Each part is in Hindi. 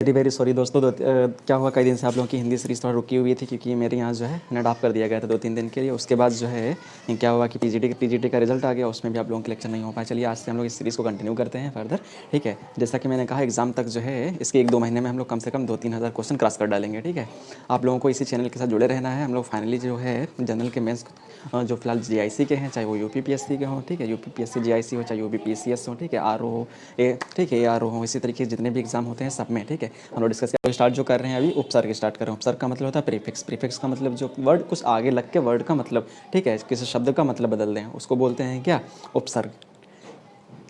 वेरी वेरी सॉरी दोस्तों, क्या हुआ कई दिन से आप लोगों की हिंदी सीरीज़ थोड़ा रुकी हुई थी क्योंकि मेरे यहाँ जो है नेट ऑफ कर दिया गया था 2-3 दिन के लिए। उसके बाद जो है क्या हुआ कि पीजीटी का रिजल्ट आ गया, उसमें भी आप लोगों के लेक्चर नहीं हो पाए। चलिए आज से हम लोग इस सीरीज़ को कंटिन्यू करते हैं फर्दर, ठीक है। जैसा कि मैंने कहा एग्जाम तक जो है इसके 1-2 महीने में हम लोग कम से कम 2-3 हज़ार क्वेश्चन क्रॉस कर डालेंगे, ठीक है। आप लोगों को इसी चैनल के साथ जुड़े रहना है। हम लोग फाइनली जो है जनरल के मेंस जो फिलहाल जीआईसी के हैं, चाहे वो यूपीपीएससी के हों, ठीक है, यूपीपीएससी जीआईसी हो, चाहे यूपीपीसीएस हो, ठीक है, आरओ हो, ठीक है, एआरओ हो, इसी तरीके से जितने भी एग्जाम होते हैं सब में, ठीक है, हम लोग डिस्कस स्टार्ट जो कर रहे हैं अभी उपसर्ग के स्टार्ट कर रहे हैं। उपसर्ग का मतलब होता है प्रीफिक्स। प्रीफिक्स का मतलब जो वर्ड कुछ आगे लग के वर्ड का मतलब, ठीक है, किसी शब्द का मतलब बदल दें, उसको बोलते हैं क्या, उपसर्ग।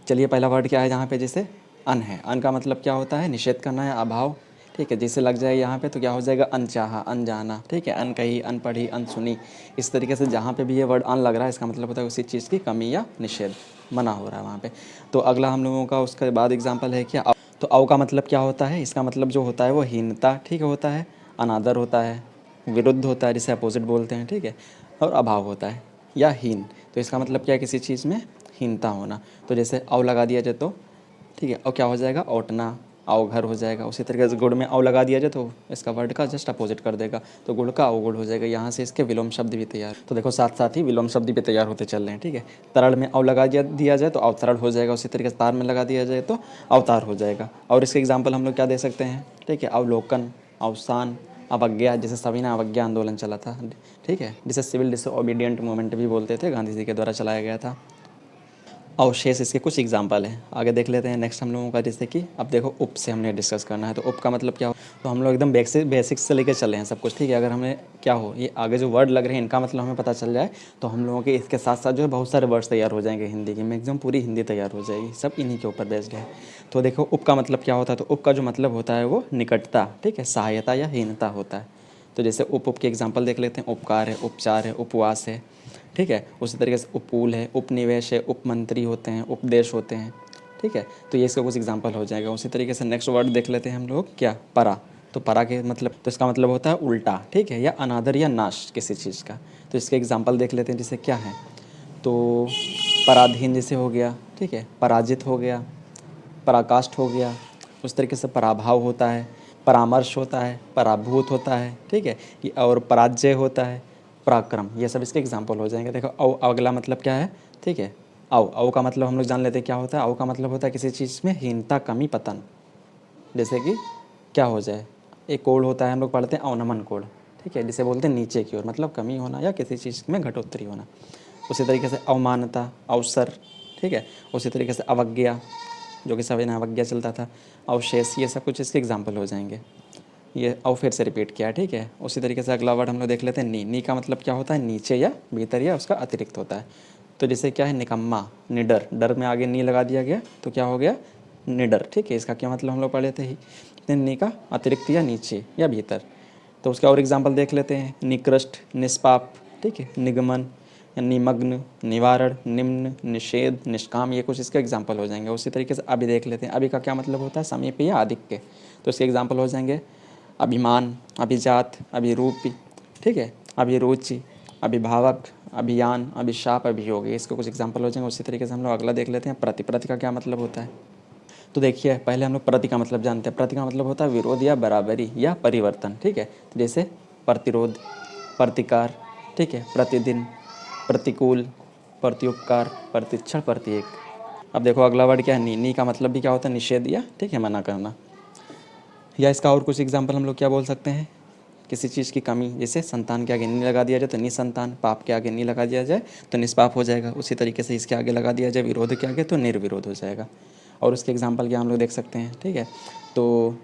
चलिए पहला वर्ड क्या है जहाँ पे, जैसे अन है। अन का मतलब क्या होता है, निषेध करना है, अभाव, ठीक है। जैसे लग जाए यहाँ पे तो क्या हो जाएगा, अनचाहा, अनजाना, ठीक है, अनकही, अनपढ़ी, अनसुनी। इस तरीके से जहाँ पे भी ये वर्ड अन लग रहा है इसका मतलब होता है उसी चीज़ की कमी या निषेध, मना हो रहा है वहाँ पे। तो अगला हम लोगों का उसके बाद एग्जाम्पल है क्या, तो अव का मतलब क्या होता है, इसका मतलब जो होता है वो हीनता, ठीक है, होता है, अनादर होता है, विरुद्ध होता है जिसे अपोजिट बोलते हैं, ठीक है, और अभाव होता है या हीन। तो इसका मतलब क्या है, किसी चीज़ में हीनता होना। तो जैसे अव लगा दिया जाए तो, ठीक है, और क्या हो जाएगा, औटना, अवघर हो जाएगा। उसी तरीके से गुड़ में अव लगा दिया जाए तो इसका वर्ड का जस्ट अपोजिट कर देगा, तो गुड़ का अवगुण हो जाएगा। यहाँ से इसके विलोम शब्द भी तैयार, तो देखो साथ साथ ही विलोम शब्द भी तैयार होते चल रहे हैं, ठीक है। तरल में अव लगा दिया जाए तो अवतरण हो जाएगा। उसी तरीके से तार में लगा दिया जाए तो अवतार हो जाएगा। और इसके एग्जाम्पल हम लोग क्या दे सकते हैं, ठीक है, अवलोकन, अवसान, अवज्ञा, जैसे सभी ने अवज्ञा आंदोलन चला था, ठीक है, जिसे सिविल डिसओबीडियंट मूवमेंट भी बोलते थे, गांधी जी के द्वारा चलाया गया था। अवशेष इसके कुछ एग्जाम्पल हैं, आगे देख लेते हैं। नेक्स्ट हम लोगों का जैसे कि अब देखो उप से हमने डिस्कस करना है, तो उप का मतलब क्या हो, तो हम लोग एकदम बेसिक्स से लेकर चले हैं सब कुछ, ठीक है। अगर हमें क्या हो, ये आगे जो वर्ड लग रहे हैं इनका मतलब हमें पता चल जाए तो हम लोगों के इसके साथ साथ जो है बहुत सारे वर्ड्स तैयार हो जाएंगे हिंदी की, मैक्सिमम पूरी हिंदी तैयार हो जाएगी, सब इन्हीं के ऊपर बेस्ड है। तो देखो उप का मतलब क्या होता है, तो उप का जो मतलब होता है वो निकटता, ठीक है, सहायता या हीनता होता है। तो जैसे उप के एग्जाम्पल देख लेते हैं, उपकार है, उपचार है, उपवास है, ठीक है। उसी तरीके से उपकूल है, उपनिवेश है, उपमंत्री होते हैं, उपदेश होते हैं, ठीक है। तो ये इसका कुछ एग्जाम्पल हो जाएगा। उसी तरीके से नेक्स्ट वर्ड देख लेते हैं हम लोग, क्या, परा। तो परा के मतलब, तो इसका मतलब होता है उल्टा, ठीक है, या अनादर या नाश किसी चीज़ का। तो इसके एग्जाम्पल देख लेते हैं, जैसे क्या है, तो पराधीन जैसे हो गया, ठीक है, पराजित हो गया, पराकाष्ठ हो गया। उस तरीके से पराभाव होता है, परामर्श होता है, पराभूत होता है, ठीक है, और पराजय होता है, पराक्रम। ये सब इसके एग्जाम्पल हो जाएंगे। देखो अव अगला मतलब क्या है, ठीक है, अव का मतलब हम लोग जान लेते हैं क्या होता है। अव का मतलब होता है किसी चीज़ में हीनता, कमी, पतन। जैसे कि क्या हो जाए, एक कोड होता है हम लोग पढ़ते हैं अवनमन कोड, ठीक है, जिसे बोलते हैं नीचे की ओर, मतलब कमी होना या किसी चीज़ में घटोत्तरी होना। उसी तरीके से अवमानता, अवसर, ठीक है। उसी तरीके से अवज्ञा, जो कि सभी ने अवज्ञा चलता था, अवशेष, ये सब कुछ इसके एग्जाम्पल हो जाएंगे। ये अव फिर से रिपीट किया, ठीक है। उसी तरीके से अगला वर्ड हम लोग देख लेते हैं नी। नी का मतलब क्या होता है, नीचे या भीतर या उसका अतिरिक्त होता है। तो जैसे क्या है, निकम्मा, निडर, डर में आगे नी लगा दिया गया तो क्या हो गया, निडर, ठीक है। इसका क्या मतलब हम लोग पढ़ लेते ही, नी का अतिरिक्त या नीचे या भीतर। तो उसका और एग्जाम्पल देख लेते हैं, निकृष्ट, निष्पाप, ठीक है, निगमन, निमग्न, निवारण, निम्न, निषेध, निष्काम, ये कुछ इसके एग्जाम्पल हो जाएंगे। उसी तरीके से अभी देख लेते हैं, अभी का क्या मतलब होता है, समीप या आधिक्य। तो इसके एग्जाम्पल हो जाएंगे, अभिमान, अभिजात, अभिरूपी, ठीक है, अभिरुचि, अभिभावक, अभियान, अभिशाप, अभियोग, इसके कुछ एग्जाम्पल हो जाएंगे। उसी तरीके से हम लोग अगला देख लेते हैं, प्रति। प्रति का क्या मतलब होता है, तो देखिए पहले हम लोग प्रति का मतलब जानते हैं। प्रति का मतलब होता है विरोध या बराबरी या परिवर्तन, ठीक है। तो जैसे प्रतिरोध, प्रतिकार, ठीक है, प्रतिदिन, प्रतिकूल, प्रत्युपकार, प्रतिक्षण, प्रति एक। अब देखो अगला वर्ड क्या है, नी। नी का मतलब भी क्या होता है, निषेध या, ठीक है, मना करना। या इसका और कुछ एग्जाम्पल हम लोग क्या बोल सकते हैं, किसी चीज़ की कमी, जैसे संतान के आगे नी लगा दिया जाए तो निसंतान, पाप के आगे नी लगा दिया जाए तो निष्पाप हो जाएगा। उसी तरीके से इसके आगे लगा दिया जाए विरोध के आगे तो निर्विरोध हो जाएगा। और उसके एग्जाम्पल क्या हम लोग देख सकते हैं, ठीक है। तो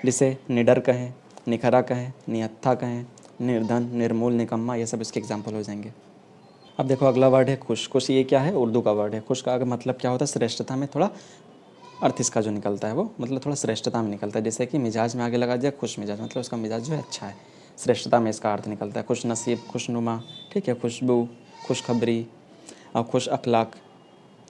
जिसे निडर कहें, निखरा कहें, निहत्था कहें, निर्धन, निर्मूल, निकम्मा, ये सब इसके एग्जाम्पल हो जाएंगे। अब देखो अगला वर्ड है खुश। खुश ये क्या है, उर्दू का वर्ड है। खुश का मतलब क्या होता है, श्रेष्ठता में थोड़ा अर्थ इसका जो निकलता है वो मतलब थोड़ा श्रेष्ठता में निकलता है। जैसे कि मिजाज में आगे लगा दिया खुश मिजाज, मतलब उसका मिजाज जो है अच्छा है, श्रेष्ठता में इसका अर्थ निकलता है। खुश नसीब, खुशनुमा, ठीक है, खुशबू, खुशखबरी और खुश अखलाक,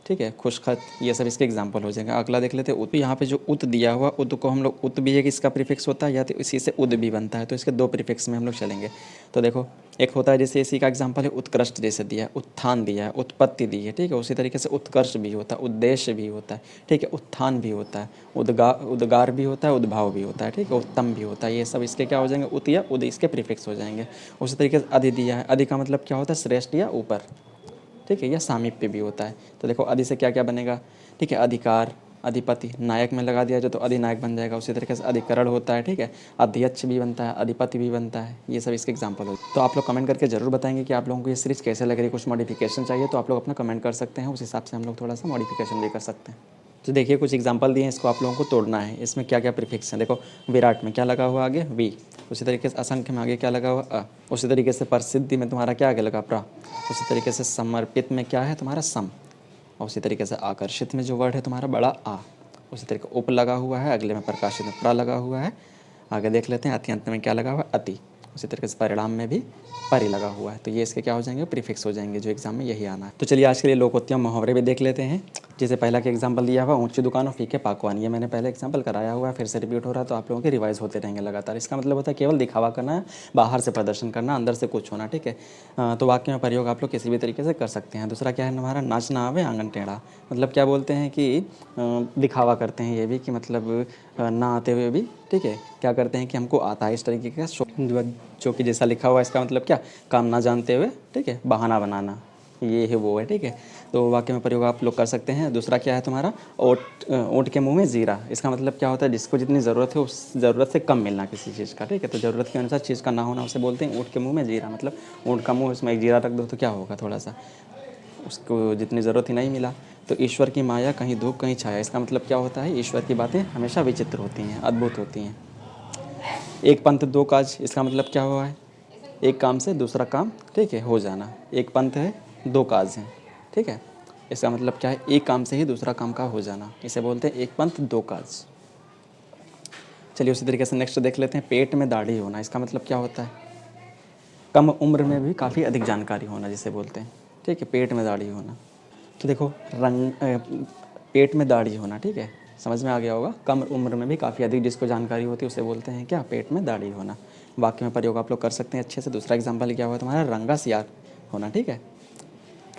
ठीक है, खुशखत, ये सब इसके एग्जाम्पल हो जाएंगे। अगला देख लेते हैं उत। यहाँ पे जो उत दिया हुआ, उत को हम लोग, उत भी एक इसका प्रीफिक्स होता है या तो इसी से उद भी बनता है, तो इसके दो प्रीफिक्स में हम लोग चलेंगे। तो देखो एक होता है जैसे इसी का एग्जाम्पल है उत्कृष्ट, जैसे दिया है, उत्थान दिया है, उत्पत्ति दी है, ठीक है। उसी तरीके से उत्कर्ष भी होता है, उद्देश्य भी होता है, ठीक है, उत्थान भी होता है, उद्गार भी होता है, उद्भाव भी होता है, ठीक है, उत्तम भी होता है। ये सब इसके क्या हो जाएंगे, उत या उद इसके प्रीफिक्स हो जाएंगे। उसी तरीके से अधि दिया है, अधि का मतलब क्या होता है, श्रेष्ठ या ऊपर, ठीक है, या सामीप्य भी होता है। तो देखो अधि से क्या क्या बनेगा, ठीक है, अधिकार, अधिपति, नायक में लगा दिया जो तो अधिनायक बन जाएगा। उसी तरीके से अधिकरण होता है, ठीक है, अध्यक्ष भी बनता है, अधिपति भी बनता है। ये सब इसके एग्जाम्पल होते हैं। तो आप लोग कमेंट करके जरूर बताएंगे कि आप लोगों को ये सीरीज़ कैसे लग रही है। कुछ मॉडिफिकेशन चाहिए तो आप लोग अपना कमेंट कर सकते हैं, उस हिसाब से हम लोग थोड़ा सा मॉडिफिकेशन भी कर सकते हैं। तो देखिए कुछ एग्जाम्पल दिए हैं, इसको आप लोगों को तोड़ना है। इसमें क्या क्या प्रीफिक्स हैं, देखो विराट में क्या लगा हुआ आगे, वी। उसी तरीके से असंख्य में आगे क्या लगा हुआ, अ। उसी तरीके से प्रसिद्धि में तुम्हारा क्या आगे लगा, प्रा। उसी तरीके से समर्पित में क्या है तुम्हारा, सम। और उसी तरीके से आकर्षित में जो वर्ड है तुम्हारा बड़ा, आ। उसी तरीके उप लगा हुआ है, अगले में प्रकाशित में प्रा लगा हुआ है। आगे देख लेते हैं अत्यंत में क्या लगा हुआ है, अति। उसी तरीके से परिणाम में भी परि लगा हुआ है। तो ये इसके क्या हो जाएंगे, प्रीफिक्स हो जाएंगे, जो एग्जाम में यही आना है। तो चलिए आज के लिए लोकोक्तियाँ मुहावरे भी देख लेते हैं। जैसे पहला के एग्जाम्पल दिया हुआ, ऊंची दुकान और फीके पाकवान। ये मैंने पहले एग्जाम्पल कराया हुआ है, फिर से रिपीट हो रहा है, तो आप लोगों के रिवाइज होते रहेंगे लगातार। इसका मतलब होता है केवल दिखावा करना है, बाहर से प्रदर्शन करना, अंदर से कुछ होना, ठीक है। तो वाक्य में प्रयोग आप लोग किसी भी तरीके से कर सकते हैं। दूसरा क्या है हमारा, नाच ना आवे आंगन टेढ़ा। मतलब क्या बोलते हैं कि दिखावा करते हैं ये भी, कि मतलब ना आते हुए भी, ठीक है, क्या करते हैं कि हमको आता है, इस तरीके का जो कि जैसा लिखा हुआ है इसका मतलब क्या, काम ना जानते हुए, ठीक है, बहाना बनाना, ये है वो है, ठीक है। तो वाक्य में प्रयोग आप लोग कर सकते हैं। दूसरा क्या है तुम्हारा, ऊँट के मुंह में जीरा। इसका मतलब क्या होता है, जिसको जितनी ज़रूरत है उस ज़रूरत से कम मिलना किसी चीज़ का, ठीक है। तो ज़रूरत के अनुसार चीज़ का ना होना उसे बोलते हैं ऊँट के मुंह में जीरा। मतलब ऊँट का मुंह, उसमें एक जीरा रख दो तो क्या होगा, थोड़ा सा उसको जितनी ज़रूरत ही नहीं मिला। तो ईश्वर की माया कहीं धूप कहीं छाया। इसका मतलब क्या होता है, ईश्वर की बातें हमेशा विचित्र होती हैं, अद्भुत होती हैं। एक पंथ दो काज। इसका मतलब क्या हुआ है, एक काम से दूसरा काम, ठीक है, हो जाना। एक पंथ है, दो काज हैं, ठीक है। इसका मतलब क्या है, एक काम से ही दूसरा काम का हो जाना, इसे बोलते हैं एक पंथ दो काज। चलिए उसी तरीके से नेक्स्ट देख लेते हैं, पेट में दाढ़ी होना। इसका मतलब क्या होता है, कम उम्र में भी काफ़ी अधिक जानकारी होना, जिसे बोलते हैं, ठीक है, पेट में दाढ़ी होना। तो देखो पेट में दाढ़ी होना, ठीक है, समझ में आ गया होगा। कम उम्र में भी काफ़ी अधिक जिसको जानकारी होती है उसे बोलते हैं क्या, पेट में दाढ़ी होना। वाक्य में प्रयोग आप लोग कर सकते हैं अच्छे से। दूसरा एग्जाम्पल क्या हुआ तुम्हारा, रंगा सियार होना, ठीक है।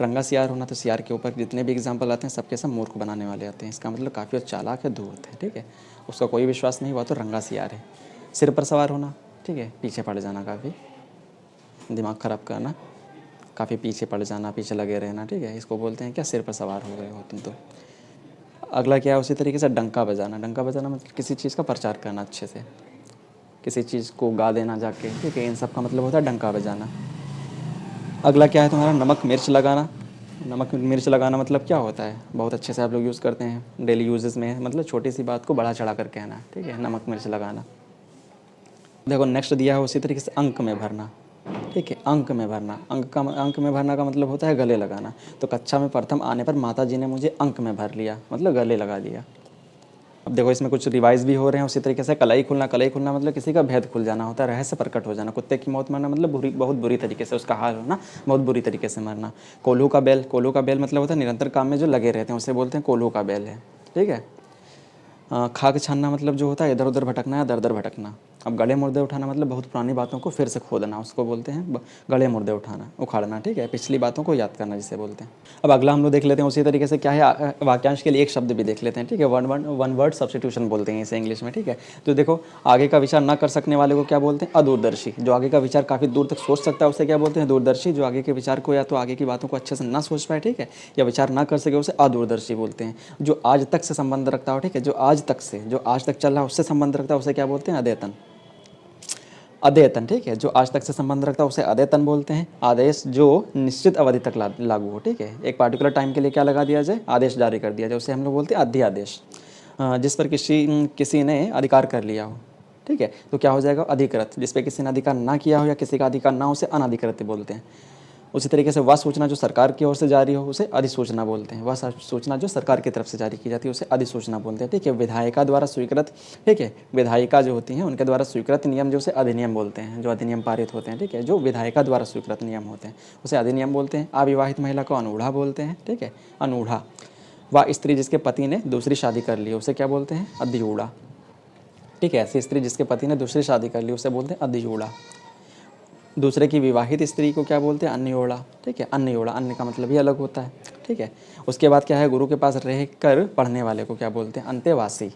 रंगा सियार होना, तो सियार के ऊपर जितने भी एग्जाम्पल आते हैं सबके सब मूर्ख बनाने वाले आते हैं। इसका मतलब काफ़ी चालाक है, धूर्त है, ठीक है, उसका कोई विश्वास नहीं हुआ तो रंगा सियार है। सिर पर सवार होना, ठीक है, पीछे पड़ जाना, काफ़ी दिमाग ख़राब करना, काफ़ी पीछे पड़ जाना, पीछे लगे रहना, ठीक है, इसको बोलते हैं क्या, सिर पर सवार हो गए हो तुम तो। अगला क्या है, उसी तरीके से डंका बजाना। डंका बजाना मतलब किसी चीज़ का प्रचार करना अच्छे से, किसी चीज़ को गा देना जाके, ठीक है, इन सब का मतलब होता है डंका बजाना। अगला क्या है तुम्हारा, नमक मिर्च लगाना। नमक मिर्च लगाना मतलब क्या होता है, बहुत अच्छे से आप लोग यूज़ करते हैं डेली यूजेस में, मतलब छोटी सी बात को बड़ा चढ़ा कर कहना, ठीक है, नमक मिर्च लगाना। देखो नेक्स्ट दिया है उसी तरीके से अंक में भरना, ठीक है, अंक में भरना। अंक में भरना का मतलब होता है गले लगाना। तो कक्षा में प्रथम आने पर माता जी ने मुझे अंक में भर लिया, मतलब गले लगा दिया। अब देखो इसमें कुछ रिवाइज भी हो रहे हैं। उसी तरीके से कलाई खुलना। कलाई खुलना मतलब किसी का भेद खुल जाना होता है, रहस्य प्रकट हो जाना। कुत्ते की मौत मरना मतलब बहुत बुरी तरीके से उसका हाल होना, बहुत बुरी तरीके से मरना। कोल्हू का बैल। कोल्हू का बैल मतलब होता है निरंतर काम में जो लगे रहते हैं, उसे बोलते हैं कोल्हू का बैल है, ठीक है। खाक छानना मतलब जो होता है इधर उधर भटकना या दर दर भटकना। अब गड़े मुर्दे उठाना मतलब बहुत पुरानी बातों को फिर से खोदना, उसको बोलते हैं गड़े मुर्दे उठाना, उखाड़ना, ठीक है, पिछली बातों को याद करना जिसे बोलते हैं। अब अगला हम लोग देख लेते हैं उसी तरीके से क्या है, वाक्यांश के लिए एक शब्द भी देख लेते हैं, ठीक है, वन वर्ड सब्स्टिट्यूशन बोलते हैं इसे इंग्लिश में, ठीक है। तो देखो आगे का विचार न कर सकने वाले को क्या बोलते हैं, अदूरदर्शी। जो आगे का विचार काफ़ी दूर तक सोच सकता है उसे क्या बोलते हैं, दूरदर्शी। जो आगे के विचार को या तो आगे की बातों को अच्छे से ना सोच पाए, ठीक है, या विचार ना कर सके उसे अदूरदर्शी बोलते हैं। जो आज तक से संबंध रखता हो, ठीक है, जो आज तक चल रहा है उससे संबंध रखता है उसे क्या बोलते हैं, अद्यतन। अद्यतन, ठीक है, जो आज तक से संबंध रखता है उसे अद्यतन बोलते हैं। आदेश जो निश्चित अवधि तक लागू हो, ठीक है, एक पार्टिकुलर टाइम के लिए क्या लगा दिया जाए, आदेश जारी कर दिया जाए, उसे हम लोग बोलते हैं अध्यादेश। जिस पर किसी ने अधिकार कर लिया हो, ठीक है, तो क्या हो जाएगा, अधिकृत। जिस पर किसी ने अधिकार ना किया हो या किसी का अधिकार ना हो उसे अनधिकृत बोलते हैं। उसी तरीके से वह सूचना जो सरकार की ओर से जारी हो उसे अधिसूचना बोलते हैं। वह सूचना जो सरकार की तरफ से जारी की जाती है उसे अधिसूचना बोलते हैं, ठीक है। विधायिका द्वारा स्वीकृत, ठीक है, विधायिका जो होती हैं उनके द्वारा स्वीकृत नियम जो उसे अधिनियम बोलते हैं। जो अधिनियम पारित होते हैं, ठीक है, जो विधायिका द्वारा स्वीकृत नियम होते हैं उसे अधिनियम बोलते हैं। अविवाहित महिला को अनूढ़ा बोलते हैं, ठीक है, अनूढ़ा। वह स्त्री जिसके पति ने दूसरी शादी कर ली उसे क्या बोलते हैं? अधजूड़ा। ठीक है, ऐसी स्त्री जिसके पति ने दूसरी शादी कर ली उसे बोलते हैं अधजूड़ा। दूसरे की विवाहित स्त्री को क्या बोलते हैं? अन्योड़ा। ठीक है, अन्योड़ा, अन्य का मतलब ही अलग होता है। ठीक है, उसके बाद क्या है? गुरु के पास रहकर पढ़ने वाले को क्या बोलते हैं? अंतेवासी।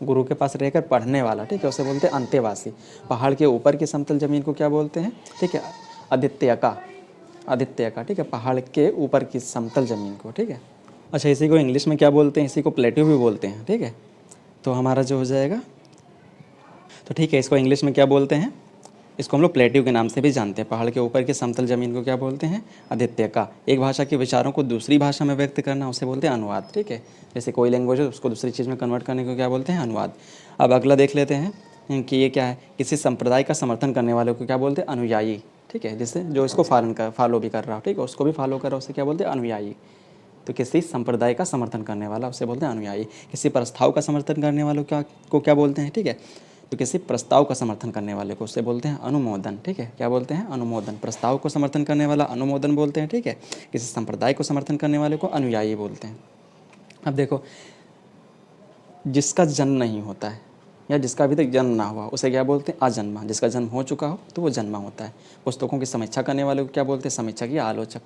गुरु के पास रहकर पढ़ने वाला, ठीक है, उसे बोलते हैं अंतेवासी। पहाड़ के ऊपर की समतल जमीन को क्या बोलते हैं? ठीक है, आदित्यका। आदित्यका, ठीक है, पहाड़ के ऊपर की समतल जमीन को। ठीक है, अच्छा, इसी को इंग्लिश में क्या बोलते हैं? इसी को प्लेट्यू भी बोलते हैं। ठीक है, तो हमारा जो हो जाएगा, तो ठीक है, इसको इंग्लिश में क्या बोलते हैं? इसको हम लोग प्लेट्यू के नाम से भी जानते हैं। पहाड़ के ऊपर की समतल जमीन को क्या बोलते हैं? आदित्यका। एक भाषा के विचारों को दूसरी भाषा में व्यक्त करना उसे बोलते हैं अनुवाद। ठीक है, जैसे कोई लैंग्वेज है उसको दूसरी चीज़ में कन्वर्ट करने को क्या बोलते हैं? अनुवाद। अब अगला देख लेते हैं कि ये क्या है? किसी संप्रदाय का समर्थन करने वाले को क्या बोलते हैं? अनुयायी। ठीक है, जिससे जो इसको फॉलो भी कर रहा हो, ठीक है, उसको भी फॉलो कर रहा हो उसे क्या बोलते हैं? अनुयायी। तो किसी संप्रदाय का समर्थन करने वाला उसे बोलते हैं अनुयायी। किसी प्रस्ताव का समर्थन करने वालों को क्या बोलते हैं? ठीक है, तो किसी प्रस्ताव का समर्थन करने वाले को उससे बोलते हैं अनुमोदन। ठीक है, क्या बोलते हैं? अनुमोदन। प्रस्ताव को समर्थन करने वाला अनुमोदन बोलते हैं। ठीक है, किसी संप्रदाय को समर्थन करने वाले को अनुयायी बोलते हैं। अब देखो, जिसका जन्म नहीं होता है या जिसका अभी तक जन्म ना हुआ उसे क्या बोलते हैं? अजन्मा। जिसका जन्म हो चुका हो तो वो जन्मा होता है। पुस्तकों की समीक्षा करने वाले को क्या बोलते हैं? समीक्षक या आलोचक।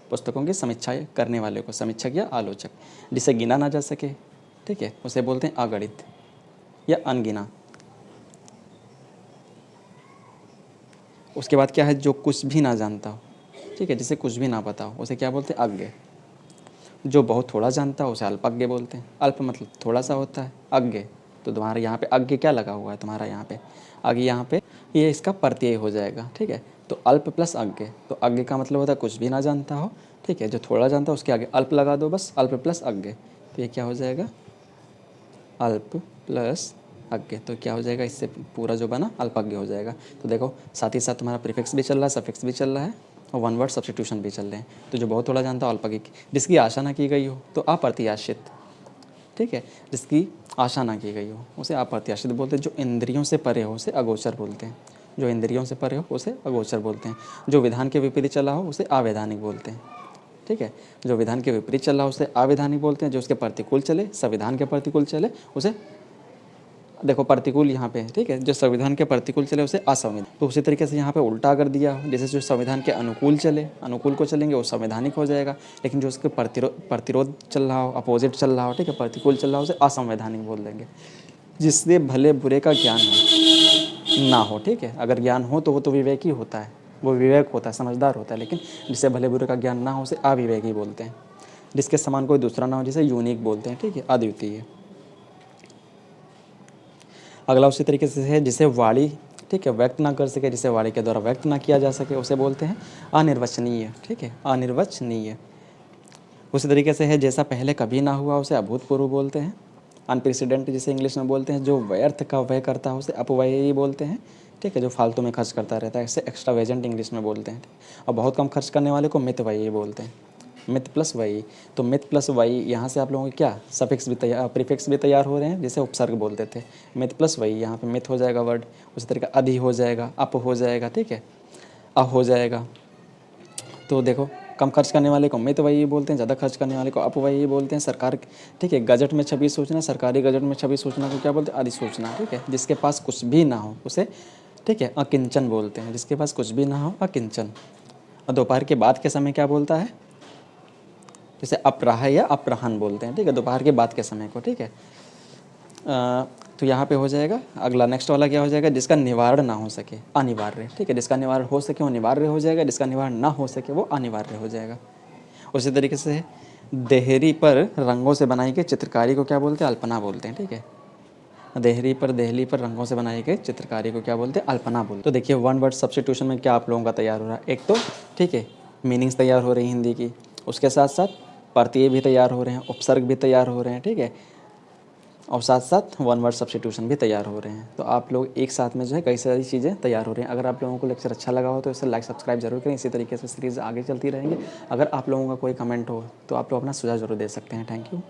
पुस्तकों की समीक्षा करने वाले को समीक्षक या आलोचक। जिसे गिना ना जा सके, ठीक है, उसे बोलते हैं अगणित या अनगिना। उसके बाद क्या है? जो कुछ भी ना जानता हो, ठीक है, जिसे कुछ भी ना पता हो उसे क्या बोलते हैं? अज्ञ। जो बहुत थोड़ा जानता हो उसे अल्पज्ञ बोलते हैं। अल्प मतलब थोड़ा सा होता है, अज्ञ तो तुम्हारे यहाँ पे अज्ञ क्या लगा हुआ है? तुम्हारा यहाँ पे अज्ञ, यहाँ पे ये इसका प्रत्यय हो जाएगा। ठीक है, तो अल्प प्लस अज्ञ, तो अज्ञ का मतलब होता है कुछ भी ना जानता हो। ठीक है, जो थोड़ा जानता हो उसके आगे अल्प लगा दो बस, अल्प प्लस अज्ञ, तो ये क्या हो जाएगा? अल्प प्लस अज्ञ। तो क्या हो जाएगा? इससे पूरा जो बना अल्पज्ञ हो जाएगा। तो देखो, साथ ही साथ तुम्हारा प्रीफिक्स भी चल रहा है, सफिक्स भी चल रहा है और वन वर्ड सब्स्टिट्यूशन भी चल रहे हैं। तो जो बहुत थोड़ा जानता हो अल्पज्ञ, जिसकी आशा ना की गई हो तो अप्रत्याशित। ठीक है, जिसकी आशा ना की गई हो उसे अप्रत्याशित बोलते हैं। जो इंद्रियों से परे हो उसे अगोचर बोलते हैं। जो इंद्रियों से परे हो उसे अगोचर बोलते हैं। जो विधान के विपरीत चला हो उसे अवैधानिक बोलते हैं। ठीक है, जो विधान के विपरीत चल रहा हो उसे अवैधानिक बोलते हैं। जो उसके प्रतिकूल चले, संविधान के प्रतिकूल चले उसे, देखो प्रतिकूल यहाँ पे, ठीक है, जो संविधान के प्रतिकूल चले उसे असंविधान। तो उसी तरीके से यहाँ पे उल्टा कर दिया हो, जैसे जो संविधान के अनुकूल चले, अनुकूल को चलेंगे वो संवैधानिक हो जाएगा, लेकिन जो उसके प्रतिरोध चल रहा हो, अपोजिट चल रहा हो, ठीक है, प्रतिकूल चल रहा हो उसे असंवैधानिक बोल देंगे। जिससे भले बुरे का ज्ञान हो ना हो, ठीक है, अगर ज्ञान हो तो वो तो विवेकी होता है, वो विवेक होता है, समझदार होता है, लेकिन जिससे भले बुरे का ज्ञान ना हो उसे अविवेकी बोलते हैं। जिसके समान कोई दूसरा ना हो जिसे यूनिक बोलते हैं। ठीक है, अद्वितीय। अगला उसी तरीके से है जिसे वाणी, ठीक है, व्यक्त ना कर सके, जिसे वाणी के द्वारा व्यक्त ना किया जा सके उसे बोलते हैं अनिर्वचनीय। ठीक है, अनिर्वचनीय। उसी तरीके से है जैसा पहले कभी ना हुआ उसे अभूतपूर्व बोलते हैं। अनप्रेसिडेंट जिसे इंग्लिश में बोलते हैं। जो व्यर्थ का व्यय करता है उसे अपव्ययी बोलते हैं। ठीक है, जो फालतू में खर्च करता रहता है इसे एक्स्ट्रावेजेंट इंग्लिश में बोलते हैं। और बहुत कम खर्च करने वाले को मितव्ययी बोलते हैं। मित प्लस वही, तो मित प्लस वही, यहाँ से आप लोगों के क्या सफिक्स भी तैयार, प्रीफिक्स भी तैयार हो रहे हैं, जिसे उपसर्ग बोलते थे। मित प्लस वही, यहाँ पे मित हो जाएगा वर्ड, उसी तरीके अधि हो जाएगा, अप हो जाएगा, ठीक है, हो जाएगा। तो देखो, कम खर्च करने वाले को मित वही बोलते हैं, ज़्यादा खर्च करने वाले को अपव्ययी बोलते हैं। सरकार, ठीक है, गजट में छपी सूचना, सरकारी गजट में छपी सूचना को क्या बोलते हैं? अधिसूचना। ठीक है, जिसके पास कुछ भी ना हो उसे, ठीक है, अकिंचन बोलते हैं। जिसके पास कुछ भी ना हो अकिंचन। और दोपहर के बाद के समय क्या बोलता है? जैसे अपराह या अपराहन बोलते हैं। ठीक है, दोपहर के बाद के समय को। ठीक है, तो यहाँ पे हो जाएगा। अगला नेक्स्ट वाला क्या हो जाएगा? जिसका निवारण ना हो सके, अनिवार्य। ठीक है, जिसका निवारण हो सके वो निवार्य हो जाएगा, जिसका निवारण ना हो सके वो अनिवार्य हो जाएगा। उसी तरीके से देहरी पर रंगों से बनाई गई चित्रकारी को क्या बोलते हैं? अल्पना बोलते हैं। ठीक है, देहरी पर रंगों से बनाई गई चित्रकारी को क्या बोलते हैं? अल्पना बोलते हैं। तो देखिए, वन वर्ड सब्स्टिट्यूशन में क्या आप लोगों का तैयार हो रहा है? एक तो, ठीक है, मीनिंग्स तैयार हो रही हैं हिंदी की, उसके साथ साथ प्रत्यय भी तैयार हो रहे हैं, उपसर्ग भी तैयार हो रहे हैं, ठीक है, और साथ साथ वन वर्ड सब्स्टिट्यूशन भी तैयार हो रहे हैं। तो आप लोग एक साथ में जो है कई सारी चीज़ें तैयार हो रही हैं। अगर आप लोगों को लेक्चर अच्छा लगा हो तो इसे लाइक सब्सक्राइब जरूर करें। इसी तरीके से सीरीज़ आगे चलती रहेंगे। अगर आप लोगों का कोई कमेंट हो तो आप लोग अपना सुझाव जरूर दे सकते हैं। Thank you.